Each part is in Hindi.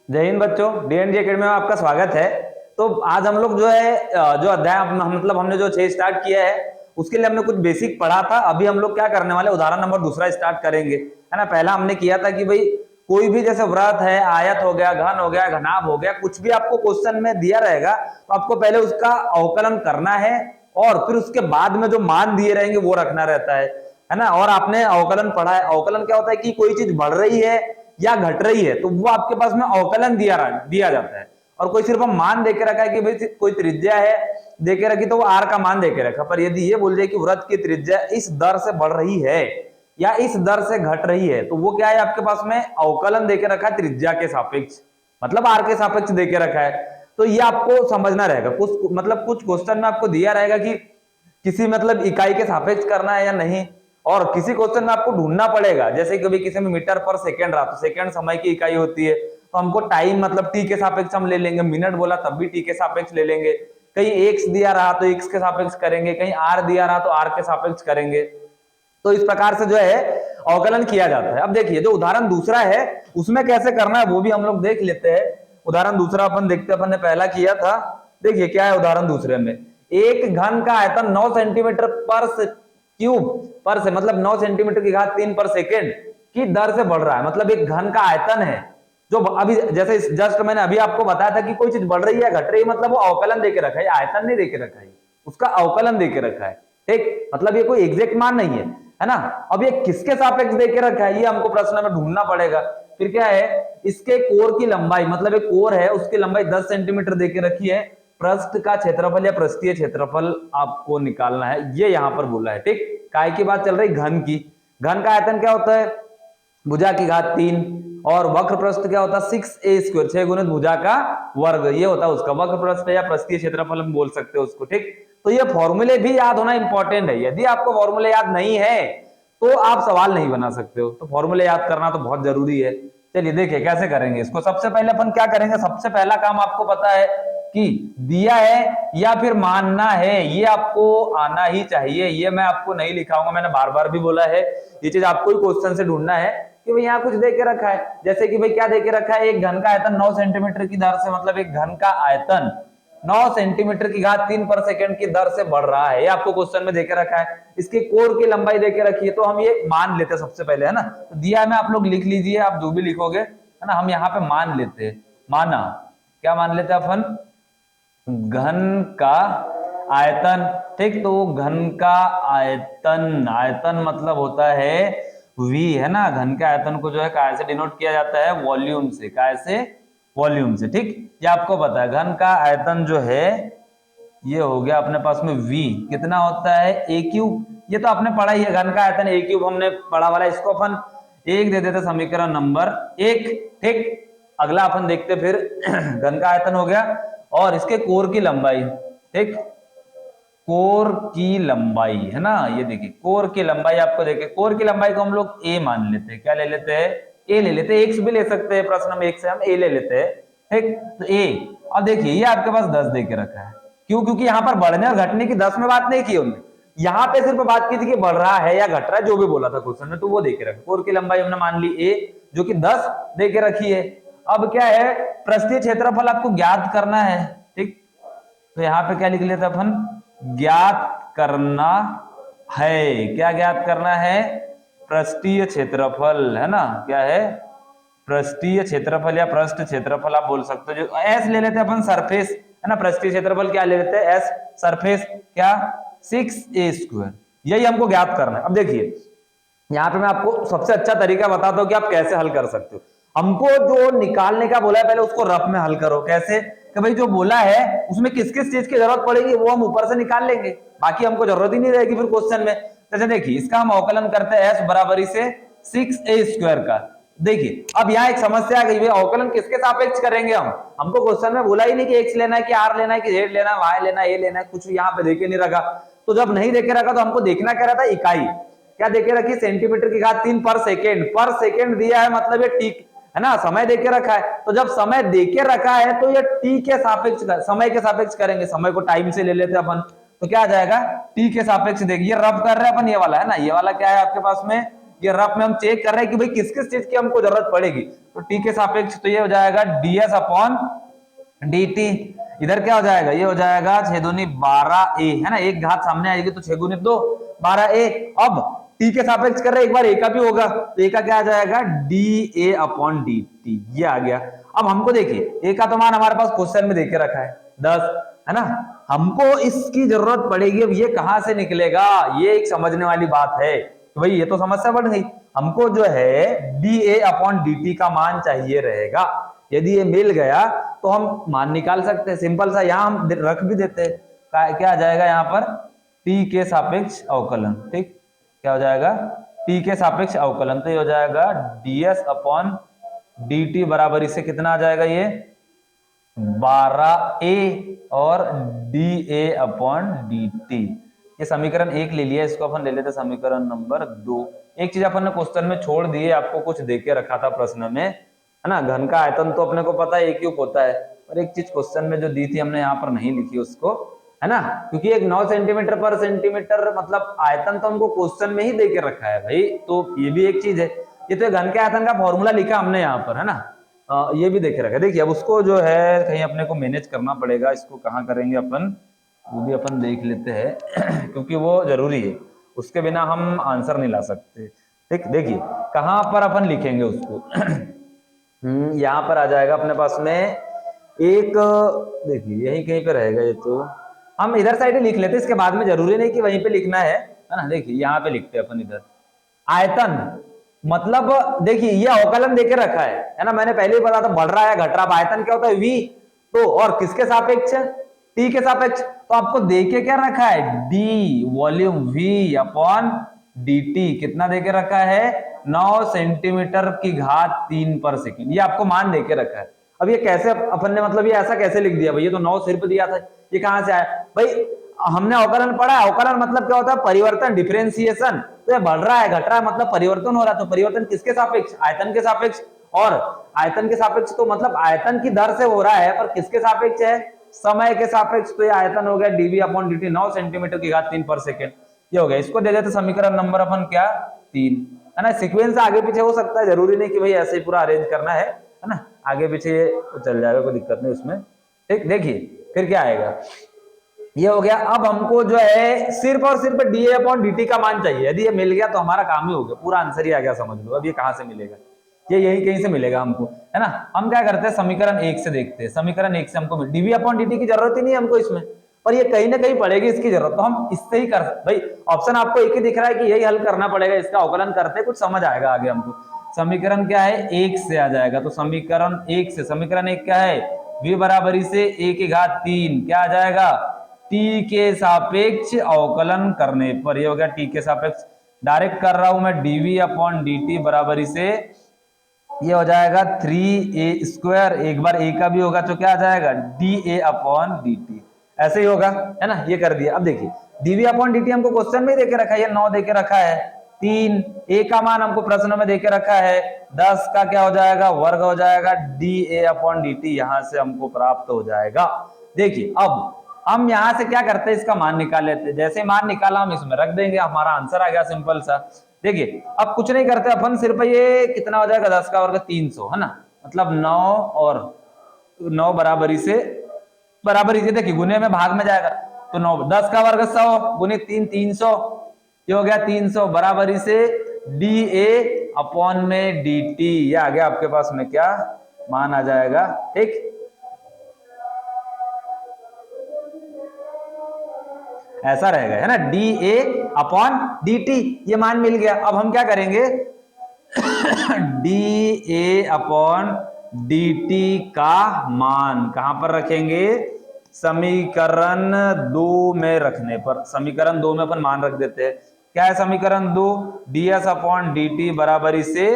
जय हिंद बच्चों, डीएनजी एकेडमी में आपका स्वागत है। तो आज हम लोग जो है जो अध्याय मतलब हमने जो 6 स्टार्ट किया है उसके लिए हमने कुछ बेसिक पढ़ा था। अभी हम लोग क्या करने वाले, उदाहरण नंबर दूसरा स्टार्ट करेंगे, है ना। पहला हमने किया था कि भाई कोई भी जैसे व्रत है, आयत हो गया, घन हो गया, घनाभ हो गया, कुछ भी आपको क्वेश्चन में दिया रहेगा तो आपको पहले उसका अवकलन करना है और फिर उसके बाद में जो मान दिए रहेंगे वो रखना रहता है ना। और आपने अवकलन पढ़ा है। अवकलन क्या होता है कि कोई चीज बढ़ रही है या घट रही है तो वो आपके पास में अवकलन दिया जाता है। और कोई सिर्फ मान देके रखा है कि भाई कोई त्रिज्या है देके रखी तो वो आर का मान देके रखा, पर यदि ये बोल दिया कि वृत्त की त्रिज्या इस दर से बढ़ रही है या इस दर से घट रही है तो वो क्या है, आपके पास में अवकलन देके रखा है त्रिज्या के सापेक्ष, मतलब आर के सापेक्ष देके रखा है। तो ये आपको समझना रहेगा। कुछ क्वेश्चन में आपको दिया रहेगा कि किसी मतलब इकाई के सापेक्ष करना है या नहीं, और किसी क्वेश्चन में आपको ढूंढना पड़ेगा। जैसे कभी किसी में मीटर पर सेकंड रहा तो सेकंड समय की इकाई होती है, तो हमको टाइम मतलब टी के सापेक्ष हम ले लेंगे, मिनट बोला तब भी टी के सापेक्ष ले लेंगे। कहीं एक्स दिया रहा तो एक्स के सापेक्ष करेंगे, कहीं आर दिया रहा तो आर के सापेक्ष करेंगे। तो इस प्रकार से जो है अवकलन किया जाता है। अब देखिए जो उदाहरण दूसरा है उसमें कैसे करना है वो भी हम लोग देख लेते हैं। उदाहरण दूसरा अपन देखते हैं, अपन ने पहला किया था। देखिए क्या है उदाहरण दूसरे में, एक घन का आयतन 9 सेंटीमीटर पर क्यूब पर से मतलब 9 सेंटीमीटर की घात 3 पर सेकेंड की दर से बढ़ रहा है। मतलब एक घन का आयतन है जो अभी जैसे जस्ट मैंने अभी आपको बताया था कि कोई चीज बढ़ रही है घट रही है, मतलब वो अवकलन देके रखा है, आयतन नहीं देके रखा है, उसका अवकलन देके रखा है। ठीक, मतलब ये कोई एग्जैक्ट मान नहीं है ना। अब ये किसके सापेक्ष देके रखा है ये हमको प्रश्न में ढूंढना पड़ेगा। फिर क्या है, इसके कोर की लंबाई, मतलब एक कोर है उसकी लंबाई 10 सेंटीमीटर देके रखी है, पृष्ठ का क्षेत्रफल या पृष्ठीय क्षेत्रफल आपको निकालना है, ये यहां पर बोला है। ठीक, काय की बात चल रही, घन की। घन का आयतन क्या होता है, भुजा की घात 3, और वक्र पृष्ठ क्या होता है 6a², 6 गुणित भुजा का वर्ग, ये होता है उसका वक्र पृष्ठ या पृष्ठीय क्षेत्रफल हम बोल सकते हैं उसको। ठीक, तो ये फॉर्मूले भी याद होना इंपॉर्टेंट है। यदि आपको फॉर्मूले याद नहीं है तो आप सवाल नहीं बना सकते हो, तो फॉर्मूले याद करना तो बहुत जरूरी है। चलिए देखिए कैसे करेंगे इसको। सबसे पहले अपन क्या करेंगे, सबसे पहला काम आपको पता है कि दिया है या फिर मानना है, ये आपको आना ही चाहिए। ये मैं आपको नहीं लिखाऊंगा, मैंने बार बार भी बोला है, ये चीज आपको ही क्वेश्चन से ढूंढना है कि भाई यहाँ कुछ दे के रखा है। जैसे कि भाई क्या दे के रखा है, एक घन का आयतन 9 सेंटीमीटर की दर से, मतलब एक घन का आयतन 9 सेंटीमीटर की घात 3 पर सेकंड की दर से बढ़ रहा है, ये आपको क्वेश्चन में देके रखा है। इसकी कोर की लंबाई देके रखी है, तो हम ये मान लेते हैं सबसे पहले, है ना। तो दिया है, मैं आप लोग लिख लीजिए, आप जो भी लिखोगे, है ना। हम यहाँ पे मान लेते हैं, माना क्या मान लेते हैं अपन, घन का आयतन। ठीक, तो घन का आयतन, आयतन मतलब होता है v, है ना। घन के आयतन को जो है काय से डिनोट किया जाता है, वॉल्यूम से, काय से, वॉल्यूम से। ठीक, ये आपको पता है। घन का आयतन जो है ये हो गया अपने पास में v, कितना होता है a क्यूब, ये तो आपने पढ़ा ही है, घन का आयतन a क्यूब हमने पढ़ा वाला। इसको अपन एक दे देते, समीकरण नंबर 1। ठीक, अगला अपन देखते फिर घन का आयतन हो गया और इसके कोर की लंबाई। ठीक, कोर की लंबाई, है ना, ये देखिए कोर की लंबाई आपको देखिए, कोर की लंबाई को हम लोग a मान लेते हैं। क्या ले लेते हैं, a ले लेते हैं, x भी ले सकते हैं, प्रश्न में 1 से हम a ले लेते हैं। ठीक, तो a, अब देखिए ये आपके पास 10 दे के रखा है, क्यों, क्योंकि यहाँ पर बढ़ने और घटने की 10 में बात नहीं की उन्होंने, यहाँ पे सिर्फ बात की थी कि बढ़ रहा है या घट रहा है, जो भी बोला था क्वेश्चन में, तो वो देके रखा। कोर की लंबाई हमने मान ली a, जो कि 10 देके रखी है। अब क्या है, पृष्ठीय क्षेत्रफल आपको ज्ञात करना है। ठीक, तो यहाँ पे क्या लिख लेते अपन, ज्ञात करना है। क्या ज्ञात करना है, पृष्ठीय क्षेत्रफल, है ना। क्या है, पृष्ठीय क्षेत्रफल या पृष्ठ क्षेत्रफल आप बोल सकते हो। जो एस ले लेते हैं अपन, सरफेस, है ना। पृष्ठीय क्षेत्रफल क्या ले लेते हैं, एस, सरफेस क्या 6a², यही हमको ज्ञात करना है। अब देखिए यहाँ पे मैं आपको सबसे अच्छा तरीका बताता हूँ कि आप कैसे हल कर सकते हो। हमको जो निकालने का बोला है पहले उसको रफ में हल करो। कैसे, कि भाई जो बोला है उसमें किस किस चीज की जरूरत पड़ेगी वो हम ऊपर से निकाल लेंगे, बाकी हमको जरूरत ही नहीं रहेगी फिर क्वेश्चन में। जैसे देखिए इसका हम अवकलन करते हैं s बराबरी से 6a² का। देखिए अब यहाँ एक समस्या आ गई, भाई अवकलन किसके सापेक्ष करेंगे हम, हमको क्वेश्चन में बोला ही नहीं कि x लेना है कि r लेना है कि z लेना है, y लेना है, a लेना है, कुछ यहाँ पे देखे नहीं रखा। तो जब नहीं देखे रखा तो हमको देखना क्या रहता है, इकाई क्या देखे रखी, सेंटीमीटर की घात 3 पर सेकेंड, पर सेकेंड दिया है, मतलब ये टी, है ना, समय देके रखा है। तो जब समय देके रखा है तो ये टी के सापेक्ष, समय के सापेक्ष करेंगे, समय को टाइम से ले लेते हैं अपन, तो क्या आ जाएगा, टी के सापेक्ष। देखिए रब कर रहे हैं अपन, ये वाला है ना, ये वाला क्या है आपके पास में, ये रफ में हम चेक कर रहे हैं कि भाई किस किस चीज की हमको जरूरत पड़ेगी। तो टी के सापेक्ष तो ये हो जाएगा ds अपॉन dt। इधर क्या हो जाएगा, ये हो जाएगा 6 दूनी 12a, है ना, एक घात सामने आएगी तो 6 गुनी 2 12a। अब टी के सापेक्ष कर रहे एक बार ए का भी होगा, तो ए का क्या आ जाएगा dA अपॉन dt, ये आ गया। अब हमको देखिए ए का तो मान हमारे पास क्वेश्चन में देके रखा है 10, है ना, हमको इसकी जरूरत पड़ेगी। अब ये कहां से निकलेगा, ये एक समझने वाली बात है। तो भाई ये तो समस्या बढ़ गई, हमको जो है dA अपॉन dt का मान चाहिए रहेगा। यदि ये मिल गया तो हम मान निकाल सकते हैं, सिंपल सा, यहां हम रख भी देते हैं। क्या आ जाएगा यहाँ पर, टी के सापेक्ष अवकलन, ठीक, क्या हो जाएगा टी के सापेक्ष अवकलन, तो ये हो जाएगा ds अपॉन dt बराबर इससे कितना आ जाएगा, ये 12a और dA अपॉन dt। ये समीकरण 1 ले लिया, इसको अपन ले लेते समीकरण नंबर 2। एक चीज अपन ने क्वेश्चन में छोड़ दी है, आपको कुछ देके रखा था प्रश्न में, है ना, घन का आयतन तो अपने को पता है a क्यूब होता है, और एक चीज क्वेश्चन में जो दी थी हमने यहाँ पर नहीं लिखी उसको, है ना, क्योंकि एक 9 सेंटीमीटर पर सेंटीमीटर मतलब आयतन तो हमको क्वेश्चन में ही देके रखा है भाई, तो ये भी एक चीज है। ये तो घन के आयतन का फॉर्मूला लिखा हमने यहाँ पर, है ना, ये भी देखे रखा। देखिए अब उसको जो है कहीं अपने को मैनेज करना पड़ेगा, इसको कहाँ करेंगे अपन, वो भी अपन देख लेते हैं क्योंकि वो जरूरी है, उसके बिना हम आंसर नहीं ला सकते। ठीक, देखिए कहाँ पर अपन लिखेंगे उसको यहाँ पर आ जाएगा अपने पास में एक, देखिए यही कहीं पे रहेगा, ये तो हम इधर साइड ही लिख लेते हैं, इसके बाद में जरूरी नहीं कि वहीं पे लिखना है ना। देखिए यहाँ पे लिखते हैं अपन इधर आयतन, मतलब देखिए ये अवकलन देके रखा है ना, मैंने पहले ही बताया था बढ़ रहा है घट रहा है, आयतन क्या होता है v, तो और किसके सापेक्ष, t के सापेक्ष, तो आपको देके क्या रखा है d volume v upon dt, कितना देके रखा है 9 सेंटीमीटर की घात 3 पर सेकेंड, ये आपको मान देके रखा है। अब ये कैसे अपन ने मतलब ये ऐसा कैसे लिख दिया भाई, ये तो 9 सिर्फ दिया था, ये कहां से आया भाई, हमने अवकलन पढ़ा है, अवकलन मतलब क्या होता है परिवर्तन, डिफरेंशिएशन, तो ये बढ़ रहा है घट रहा है मतलब परिवर्तन हो रहा है, तो परिवर्तन किसके सापेक्ष, आयतन के सापेक्ष, और आयतन के सापेक्ष तो मतलब आयतन की दर से हो रहा है, पर किसके सापेक्ष है, समय के सापेक्ष, तो ये आयतन हो गया dV अपॉन dt 9 सेंटीमीटर की घात 3 पर सेकेंड, ये हो गया। इसको दे देते समीकरण नंबर अपन क्या 3, है ना, सीक्वेंस आगे पीछे हो सकता है, जरूरी नहीं कि भाई ऐसे ही पूरा अरेंज करना है ना, आगे पीछे चल जाएगा, कोई दिक्कत नहीं उसमें। ठीक, देखिए फिर क्या आएगा, ये हो गया। अब हमको जो है सिर्फ और सिर्फ dA अपॉन dt का मान चाहिए, यदि ये मिल गया तो हमारा काम ही हो गया, पूरा आंसर ही आ गया, समझ लो। अब ये कहां से मिलेगा, ये यही कहीं से मिलेगा हमको, है ना। हम क्या करते हैं समीकरण 1 से देखते हैं, समीकरण 1 से हमको dV अपॉन dt की जरूरत ही नहीं है हमको इसमें, और ये कहीं ना कहीं पड़ेगी इसकी जरूरत, तो हम इससे ही कर भाई, ऑप्शन आपको एक ही दिख रहा है कि यही हल करना पड़ेगा, इसका अवकलन करते कुछ समझ आएगा आगे हमको। समीकरण क्या है 1 से आ जाएगा, तो समीकरण 1 से, समीकरण 1 क्या है v बराबरी से a की घात 3, क्या आ जाएगा t के सापेक्ष अवकलन करने पर, ये हो गया t के सापेक्ष, डायरेक्ट कर रहा हूं मैं dV अपॉन dt बराबरी से, ये हो जाएगा 3a स्क्वायर, एक बार a का भी होगा तो क्या आ जाएगा dA अपॉन dt, ऐसे ही होगा, है ना, ये कर दिया। अब देखिए dV अपॉन dt हमको क्वेश्चन में देके रखा है, ये 9 देके रखा है, 3 a का मान हमको प्रश्न में देके रखा है 10 का क्या हो जाएगा वर्ग हो जाएगा dA अपॉन dt, यहां से हमको प्राप्त हो जाएगा। देखिए अब हम यहां से क्या करते हैं, इसका मान निकाल लेते हैं, जैसे मान निकाला हम इसमें रख देंगे, हमारा आंसर आ गया सिंपल सा। देखिए अब कुछ नहीं करते अपन, सिर्फ ये कितना हो जाएगा 10 का वर्ग 300, है ना, मतलब 9 और 9 बराबरी से देखिए गुने में भाग में जाएगा, तो 9 10 का वर्ग 100 गुने 3 300, ये हो गया 300 बराबरी से dA अपॉन में dt, ये आ गया आपके पास में क्या मान आ जाएगा। ठीक, ऐसा रहेगा, है ना, dA अपॉन dt, ये मान मिल गया। अब हम क्या करेंगे dA अपॉन dt का मान कहां पर रखेंगे, समीकरण 2 में रखने पर, समीकरण 2 में अपन मान रख देते हैं, क्या है समीकरण 2, ds अपॉन dt बराबरी से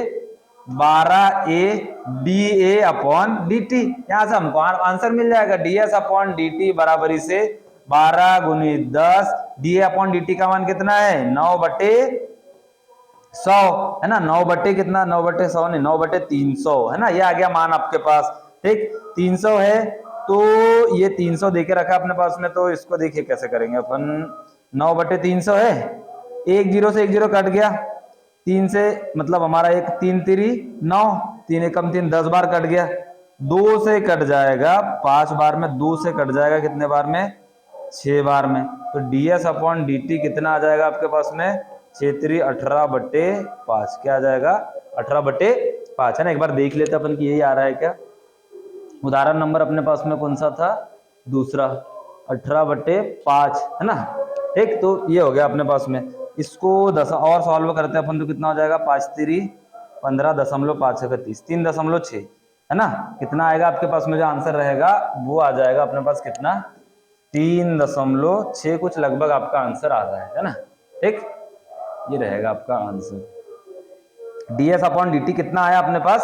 12a dA अपॉन dt, यहां से हमको आंसर मिल जाएगा ds अपॉन dt बराबरी से 12 गुनी 10, dA अपॉन dt का मान कितना है 9/100, है ना, 9 कितना 9/100 नहीं 9/300, है ना, ये आ गया मान आपके पास। ठीक, 300 है तो ये 300 देके रखा अपने पास में, तो इसको देखिए कैसे करेंगे अपन, 9/300 है, 1 0 से 1 0 कट गया, 3 से मतलब हमारा एक 3 3 9, 3 एकम 3 10 बार कट गया, 2 से कट जाएगा 5 बार में, 2 से कट जाएगा कितने बार में 6 बार में। तो ds अपॉन dt कितना आ जाएगा आपके पास में 6 3 18/5, क्या आ जाएगा 18/5 है ना। एक बार देख लेते अपन कि यही आ रहा है क्या। उदाहरण नंबर अपने पास में कौन सा था, दूसरा 18/5 है ना। ठीक, तो ये हो गया अपने पास में। इसको 10 और सॉल्व करते हैं अपन तो कितना हो जाएगा 5 3 15.5 3.6 है ना। कितना आएगा आपके पास में जो आंसर रहेगा वो आ जाएगा अपने पास कितना 3.6 कुछ लगभग आपका आंसर आ रहा है ना। ठीक, ये रहेगा आपका आंसर। ds अपॉन dt कितना आया अपने पास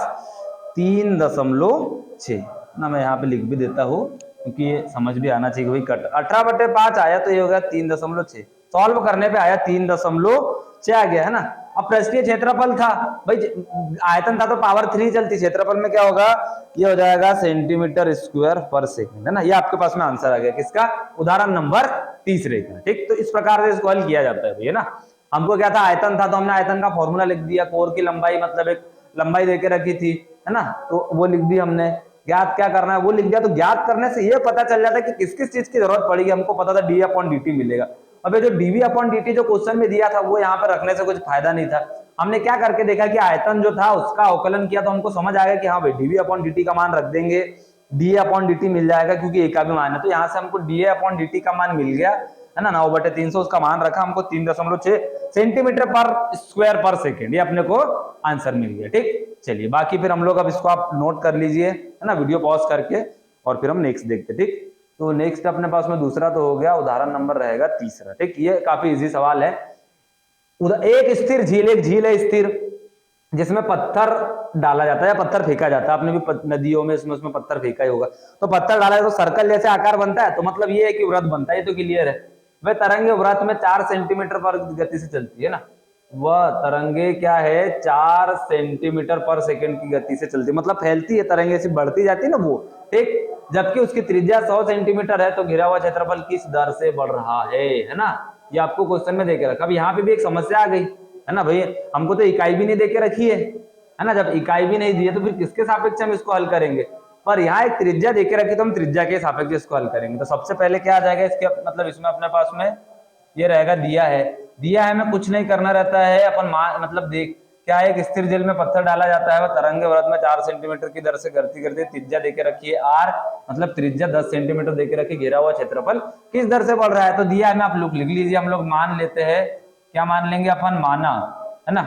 3.6 ना। मैं यहाँ पे लिख भी देता हूँ क्योंकि ये समझ भी आना चाहिए भाई। कट 18/5 आया तो ये हो गया 3.6, सॉल्व करने पे आया 3.6 आ गया है ना। अब पृष्ठीय क्षेत्रफल था भाई, आयतन था तो पावर 3 चलती, क्षेत्रफल में क्या होगा ये हो जाएगा सेंटीमीटर स्क्वायर पर सेकंड है ना। ये आपके पास में आंसर आ गया किसका, उदाहरण नंबर तीसरे का। ठीक, तो इस प्रकार से इसको हल किया जाता है भैया ना। हमको क्या था, आयतन था तो हमने आयतन का फॉर्मूला लिख दिया, कोर की लंबाई मतलब एक लंबाई देके रखी थी है ना, तो वो लिख दी हमने। ज्ञात क्या करना है वो लिख दिया। तो ज्ञात करने से ये पता चल जाता है कि किस किस चीज की जरूरत पड़ेगी। हमको पता था डी अपॉन डी टी मिलेगा। अब ये जो डीवी अपॉन डी टी जो क्वेश्चन में दिया था वो यहाँ पर रखने से कुछ फायदा नहीं था। हमने क्या करके देखा कि आयतन जो था उसका अवकलन किया तो हमको समझ आ गया कि हाँ भाई डीवी अपॉन डी टी का मान रख देंगे, डी अपॉन डी टी मिल जाएगा क्योंकि ए का भी मान है। तो यहाँ से हमको डी अपॉन डी टी का मान मिल गया है ना, 9/300 उसका मान रखा, हमको 3.6 सेंटीमीटर पर स्क्वायर पर सेकेंड, ये अपने को आंसर मिल गया। ठीक, चलिए बाकी फिर हम लोग अब इसको आप नोट कर लीजिए है ना, वीडियो पॉज करके, और फिर हम नेक्स्ट देखते। ठीक, तो नेक्स्ट अपने पास में दूसरा तो हो गया, उदाहरण नंबर रहेगा तीसरा। ठीक, ये काफी इजी सवाल है। एक स्थिर झील, एक झील है स्थिर जिसमें पत्थर डाला जाता है या पत्थर फेंका जाता है। आपने भी नदियों में उसमें पत्थर फेंका ही होगा। तो पत्थर डाला है तो सर्कल जैसे आकार बनता है, तो मतलब ये है कि वृत्त बनता है। ये तो क्लियर है। वह तरंगे वृत्त में 4 सेंटीमीटर पर गति से चलती है ना। वह तरंगे क्या है 4 सेंटीमीटर पर सेकंड की गति से चलती है, मतलब फैलती है तरंगे, ऐसी बढ़ती जाती है ना वो। ठीक, जबकि उसकी त्रिज्या 100 सेंटीमीटर है तो घिरा हुआ क्षेत्रफल किस दर से बढ़ रहा है ना। ये आपको क्वेश्चन में देके रखा। अब यहाँ पे भी एक समस्या आ गई है ना भाई, हमको तो इकाई भी नहीं देके रखी है ना। जब इकाई भी नहीं दी है तो फिर किसके सापेक्ष हम इसको हल करेंगे। पर यहाँ एक त्रिज्या देके रखी तो हम त्रिज्या के सापेक्ष इसको हल करेंगे। तो सबसे पहले क्या आ जाएगा इसके, मतलब इसमें अपने पास में ये रहेगा दिया है में कुछ नहीं करना रहता है अपन मतलब देख क्या है, एक स्थिर जल में पत्थर डाला जाता है, वह तरंगे वृत्त में 4 सेंटीमीटर की दर से गति करते, त्रिज्या देके रखी है r, मतलब त्रिज्या 10 सेंटीमीटर देके रखी, घेरा हुआ क्षेत्रफल किस दर से बढ़ रहा है। तो दिया है में आप लोग लिख लीजिए। हम लोग मान लेते हैं, क्या मान लेंगे अपन, माना है ना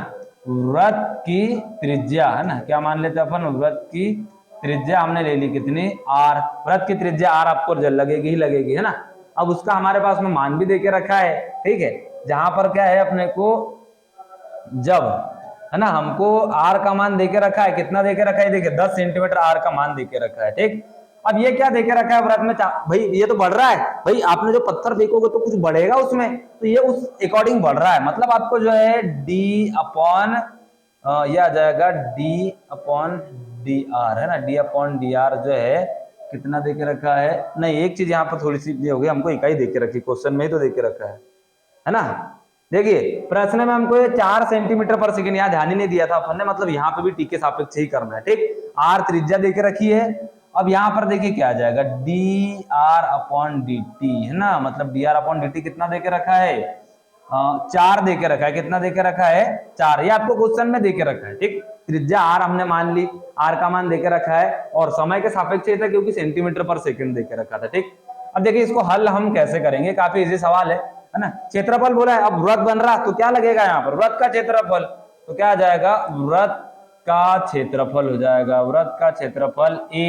वृत्त की त्रिज्या है ना, क्या मान लेते हैं अपन, वृत्त की त्रिज्या हमने ले ली कितनी r, वृत्त की त्रिज्या r आपको लगेगी ही लगेगी है ना। अब उसका हमारे पास में मान भी देके रखा है। ठीक है, जहां पर क्या है अपने को, जब है ना हमको r का मान देके रखा है, कितना देके रखा है देखिए 10 सेंटीमीटर r का मान देके रखा है। ठीक, अब ये क्या देके रखा है वृत्त में, भाई ये तो बढ़ रहा है भाई, आपने जो पत्थर फेंकोगे तो कुछ बढ़ेगा उसमें, तो ये उस अकॉर्डिंग बढ़ रहा है। मतलब आपको जो है d अपॉन ये आ जाएगा d अपॉन dr है ना, d अपॉन dr जो है कितना देके रखा है। नहीं, एक चीज यहाँ पर थोड़ी सी ये हो गई, हमको इकाई देके रखी, क्वेश्चन में ही तो देके रखा है ना। देखिए प्रश्न में हमको ये 4 सेंटीमीटर पर सेकंड यहाँ ध्यान ही नहीं दिया था अपन ने, मतलब यहाँ पे भी टी के सापेक्ष ही करना है। ठीक, r त्रिज्या देके रखी है। अब यहाँ पर देखिए क्या आ जाएगा, dr अपॉन dt है ना, मतलब dr अपॉन dt कितना देके रखा है, 4 देके रखा है। कितना देके रखा है, 4, ये आपको क्वेश्चन में देके रखा है। ठीक, त्रिज्या r हमने मान ली, r का मान देके रखा है, और समय के सापेक्ष था क्योंकि सेंटीमीटर पर सेकंड देके रखा था। ठीक, अब देखिए इसको हल हम कैसे करेंगे, काफी इजी सवाल है ना। क्षेत्रफल बोला है, अब वृत्त बन रहा तो क्या लगेगा यहाँ पर, वृत्त का क्षेत्रफल, तो क्या आ जाएगा, वृत्त का क्षेत्रफल हो जाएगा, वृत्त का क्षेत्रफल a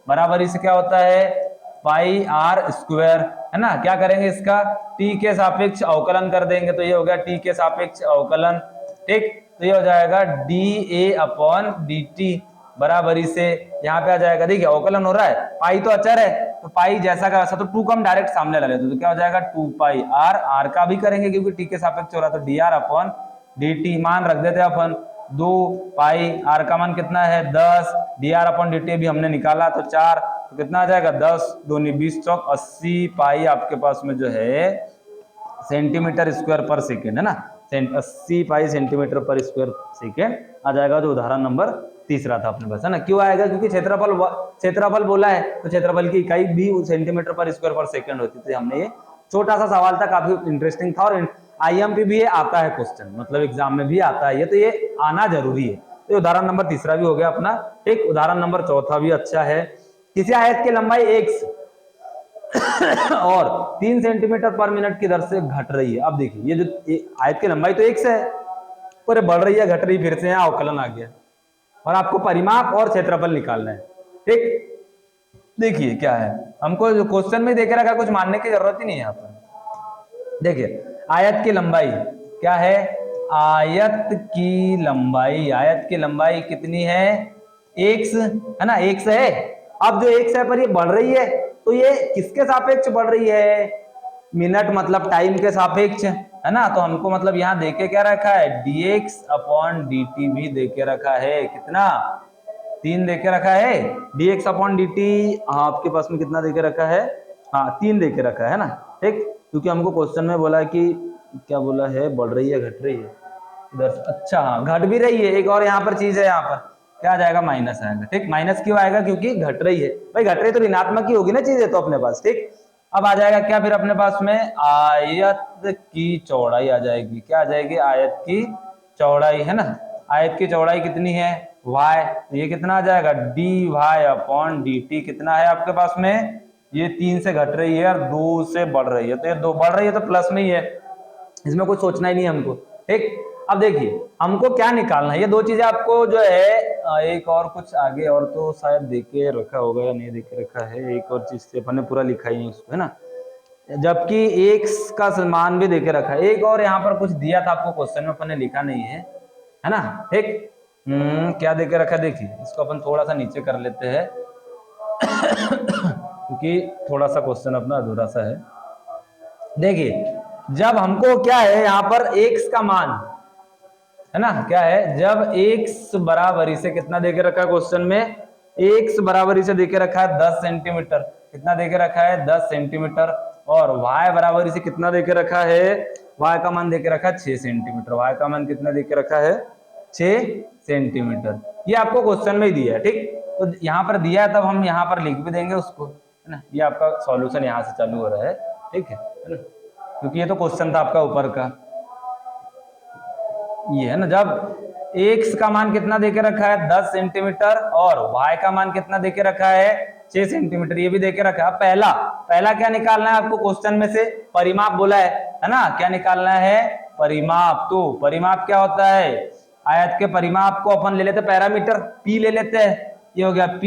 बराबर से क्या होता है पाई r स्क्वायर है ना। क्या करेंगे इसका t के सापेक्ष अवकलन कर देंगे, तो ये हो गया t के सापेक्ष अवकलन। ठीक, तो ये हो जाएगा dA अपॉन dt बराबरी से यहाँ पे आ जाएगा, देखिए अवकलन हो रहा है, पाई तो अचर है तो पाई जैसा का वैसा, तो 2 को हम डायरेक्ट सामने ला लेते, तो क्या हो जाएगा 2 पाई r का भी करेंगे क्योंकि t के सापेक्ष हो रहा है, तो dr अपॉन dt मान रख देते हैं अपन 2 पाई, r का मान कितना है 10, dr अपॉन dt भी हमने निकाला तो 4, तो कितना आ जाएगा 10 दूनी 20 चौक 80 पाई आपके पास में जो है सेंटीमीटर स्क्वायर पर सेकेंड है ना, 80 पाई सेंटीमीटर पर स्क्वायर सेकेंड आ जाएगा, जो उदाहरण नंबर तीसरा था अपने पास, है ना। क्यों आएगा? क्योंकि क्षेत्रफल बोला है, तो क्षेत्रफल की इकाई भी सेंटीमीटर पर स्क्वायर पर सेकंड होती थी। हमने ये छोटा सा सवाल था, काफी इंटरेस्टिंग था, और IMP भी ये आता है क्वेश्चन, मतलब एग्जाम में भी आता है ये, तो ये आना जरूरी है। तो उदाहरण नंबर तीसरा भी हो गया अपना, ठीक। उदाहरण नंबर चौथा भी अच्छा है। किसी आयत की लंबाई x और 3 सेंटीमीटर पर मिनट की दर से घट रही है। अब देखिए, ये जो आयत की लंबाई तो x है, पर बढ़ रही है, घट रही, फिर से यहाँ अवकलन आ गया, और आपको परिमाप और क्षेत्रफल निकालना है, ठीक। देखिए क्या है, हमको जो क्वेश्चन में देखे रखा, कुछ मानने की जरूरत ही नहीं है यहाँ पर। देखिए आयत की लंबाई क्या है, आयत की लंबाई कितनी है, x है ना, x है। अब जो x है पर ये बढ़ रही है, तो ये किसके सापेक्ष बढ़ रही है, मिनट मतलब टाइम के सापेक्ष, है ना। तो हमको मतलब यहाँ देके क्या रखा है, dx/dt भी देके रखा है, कितना, 3 देके रखा है, dx/dt। हाँ आपके पास में कितना देके रखा है, हाँ 3 देके रखा है ना, ठीक। क्योंकि हमको क्वेश्चन में बोला कि क्या बोला है, बढ़ रही है, घट रही है इधर, अच्छा हाँ घट भी रही है। एक और यहाँ पर चीज है, यहाँ पर क्या आ जाएगा, माइनस आएगा, ठीक। माइनस क्यों आएगा, क्योंकि घट रही है, भाई घट रही तो ऋणात्मक ही होगी ना चीजें, तो अपने पास, ठीक। अब आ जाएगा क्या फिर अपने पास में, आयत की चौड़ाई आ जाएगी, क्या आ जाएगी, आयत की चौड़ाई, है ना। आयत की चौड़ाई कितनी है, y, तो ये कितना आ जाएगा, dy/dt कितना है आपके पास में, ये 3 से घट रही है और 2 से बढ़ रही है, तो ये 2 बढ़ रही है तो प्लस में ही है, इसमें कुछ सोचना ही नहीं है हमको, ठीक। अब देखिए हमको क्या निकालना है, ये 2 चीजें आपको जो है, एक और कुछ आगे और तो शायद देके रखा होगा या नहीं देके रखा है, एक और चीज से अपन ने पूरा लिखा ही नहीं उसको, है ना, जबकि x का मान भी देके रखा है। एक और यहाँ पर कुछ दिया था आपको क्वेश्चन में, अपन ने लिखा नहीं है ना, ठीक। क्या देके रखा है, देखिए इसको अपन थोड़ा सा नीचे कर लेते हैं क्योंकि थोड़ा सा क्वेश्चन अपना अधूरा सा है। देखिए जब हमको क्या है, यहाँ पर x का मान है ना, क्या है, जब x बराबरी से कितना देके रखा है क्वेश्चन में, x बराबरी से देके रखा है 10 सेंटीमीटर, कितना देके रखा है, 10 सेंटीमीटर, और y बराबरी से कितना देके रखा है, y का मान देके रखा है 6 सेंटीमीटर, y का मान कितना देके रखा है, 6 सेंटीमीटर। ये आपको क्वेश्चन में ही दिया है, ठीक। तो यहाँ पर दिया है, तब हम यहाँ पर लिख भी देंगे उसको, है ना। ये आपका सॉल्यूशन यहाँ से चालू हो रहा है, ठीक है ना, क्योंकि ये तो क्वेश्चन था आपका ऊपर का, ये है ना। जब x का मान कितना देके रखा है, 10 सेंटीमीटर, और y का मान कितना देके रखा है, 6 सेंटीमीटर, ये भी देके रखा है। पहला क्या निकालना है आपको क्वेश्चन में से, परिमाप बोला है ना, क्या निकालना है, परिमाप। तो परिमाप क्या होता है, आयत के परिमाप को अपन ले लेते पैरामीटर p ले लेते हैं, ये हो गया p,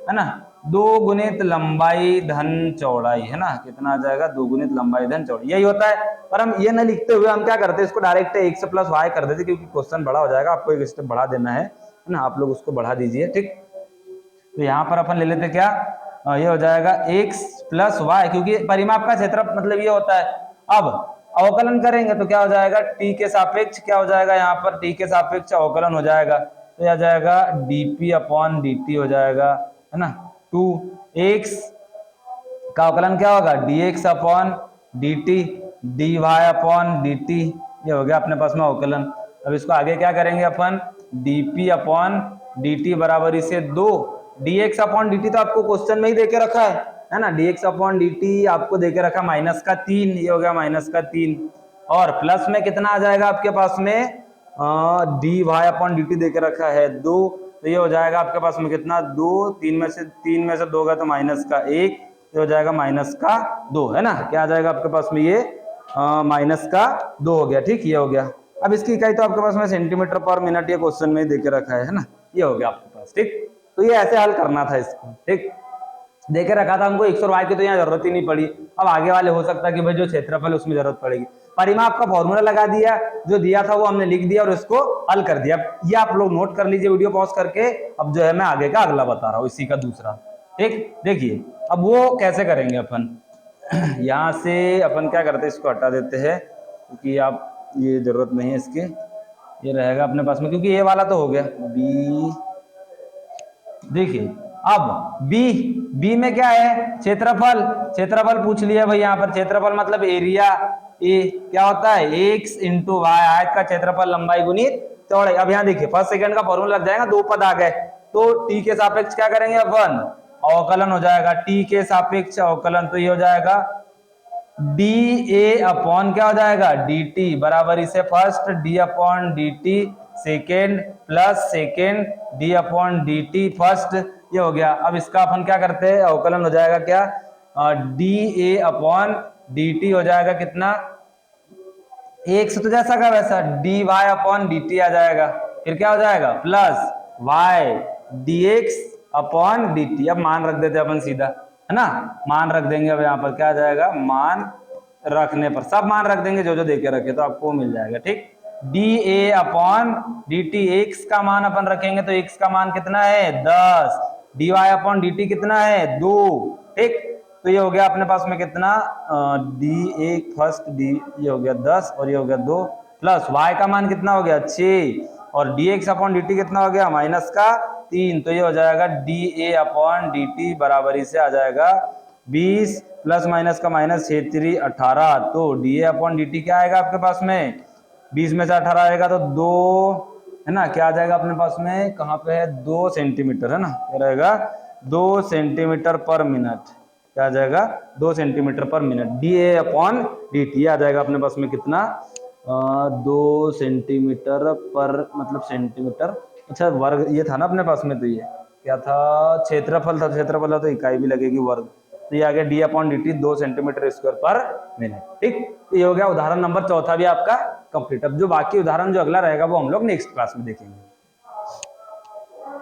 है ना, 2 गुणित लंबाई धन चौड़ाई, है ना, कितना आ जाएगा, 2 गुणित लंबाई धन चौड़ाई, यही होता है। पर हम ये न लिखते हुए हम क्या करते हैं, इसको डायरेक्ट x + y कर देते, क्योंकि क्वेश्चन बड़ा हो जाएगा, आपको एक स्टेप बढ़ा देना है ना, आप लोग उसको बढ़ा दीजिए, ठीक। तो यहाँ पर अपन ले लेते क्या, ये हो जाएगा x + y, क्योंकि परिमाप का क्षेत्र मतलब ये होता है। अब अवकलन करेंगे तो क्या हो जाएगा, t के सापेक्ष क्या हो जाएगा, यहाँ पर t के सापेक्ष अवकलन हो जाएगा, तो यह जाएगा dp/dt हो जाएगा, है ना, 2x का अवकलन क्या होगा, dx/dt, dy/dt, ये हो गया अपने पास में अवकलन। अब इसको आगे क्या करेंगे अपन, dp/dt बराबरी से 2, dx/dt तो आपको क्वेश्चन में ही देके रखा है ना, dx/dt आपको देके रखा -3, ये हो गया -3, और प्लस में कितना आ जाएगा आपके पास में, dy/dt देके रखा है 2, तो ये हो जाएगा आपके पास में कितना, 2, 3 में से 2 गया तो -1, ये हो जाएगा -2, है ना, क्या आ जाएगा आपके पास में, ये -2 हो गया, ठीक, ये हो गया। अब इसकी इकाई तो आपके पास में सेंटीमीटर पर मिनट, ये क्वेश्चन में देके रखा है ना, ये हो गया आपके पास, ठीक। तो ये ऐसे हल करना था इसको, ठीक, देके रखा था हमको x और y की, तो यहाँ जरूरत ही नहीं पड़ी। अब आगे वाले हो सकता है कि भाई जो क्षेत्रफल उसमें जरूरत पड़ेगी। परिमाप का फॉर्मूला लगा दिया, जो दिया था वो हमने लिख दिया और इसको हल कर दिया। ये आप लोग नोट कर लीजिए वीडियो पॉज करके। अब जो है मैं आगे का अगला बता रहा हूँ, इसी का दूसरा, ठीक। देखिए अब वो कैसे करेंगे अपन, यहाँ से अपन क्या करते हैं, इसको हटा देते हैं क्योंकि आप ये जरूरत नहीं है इसकी, ये रहेगा अपने पास में, क्योंकि ये वाला तो हो गया b। देखिए अब बी में क्या है, क्षेत्रफल। क्षेत्रफल पूछ लिया भाई यहाँ पर, क्षेत्रफल मतलब एरिया। ए क्या होता है, एक्स इंटू वाई, आयत का क्षेत्रफल लंबाई गुणित चौड़ाई। अब यहाँ देखिए फर्स्ट सेकंड का फॉर्मूला लग जाएगा, दो पद आ गए तो टी के सापेक्ष क्या करेंगे अपन, अवकलन हो जाएगा। टी के सापेक्ष अवकलन, तो ये हो जाएगा डी ए अपॉन क्या हो जाएगा, डी टी बराबर इसे first D upon D T second plus second D upon D T first, ये हो गया। अब इसका अपन क्या करते हैं, अवकलन हो जाएगा क्या, D A upon D T हो जाएगा कितना, एक से तो जैसा का वैसा D Y upon D T आ जाएगा, फिर क्या हो जाएगा plus Y D X upon D T. अब मान रख देते अपन सीधा, है ना, मान रख देंगे। अब यहाँ पर क्या आ जाएगा, मान रखने पर सब मान रख देंगे, जो जो देके रखे तो आपको मिल जाएगा। ठीक, D A upon D T, x का मान अपन रखेंगे तो एक्स का मान कितना है 10, D Y upon D T कितना है 2। ठीक, तो ये हो गया अपने पास में कितना, डी एक फर्स्ट डी, ये हो गया 10 और ये हो गया 2 प्लस y का मान कितना हो गया 6 और dx अपॉन dt कितना हो गया माइनस का 3, तो ये हो जाएगा dA अपॉन dt बराबर इसे आ जाएगा 20 प्लस माइनस का माइनस 6 3 18, तो dA अपॉन dt क्या आएगा आपके पास में, 20 में से 18 आएगा तो 2, है ना, क्या आ जाएगा अपने पास में, कहाँ पे है 2 सेंटीमीटर, है ना, क्या रहेगा 2 सेंटीमीटर पर मिनट, क्या आ जाएगा 2 सेंटीमीटर पर मिनट, dA अपॉन dt आ जाएगा अपने पास में कितना, 2 सेंटीमीटर पर, मतलब सेंटीमीटर, अच्छा वर्ग ये था ना अपने पास में, तो ये क्या था, क्षेत्रफल था, क्षेत्रफल था तो इकाई भी लगेगी वर्ग, तो ये आ गया D upon D T 2 centimetre square पर मिनट। ठीक, ये हो गया उदाहरण नंबर चौथा भी आपका कंप्लीट। अब जो बाकी उदाहरण जो अगला रहेगा वो हम लोग नेक्स्ट क्लास में देखेंगे।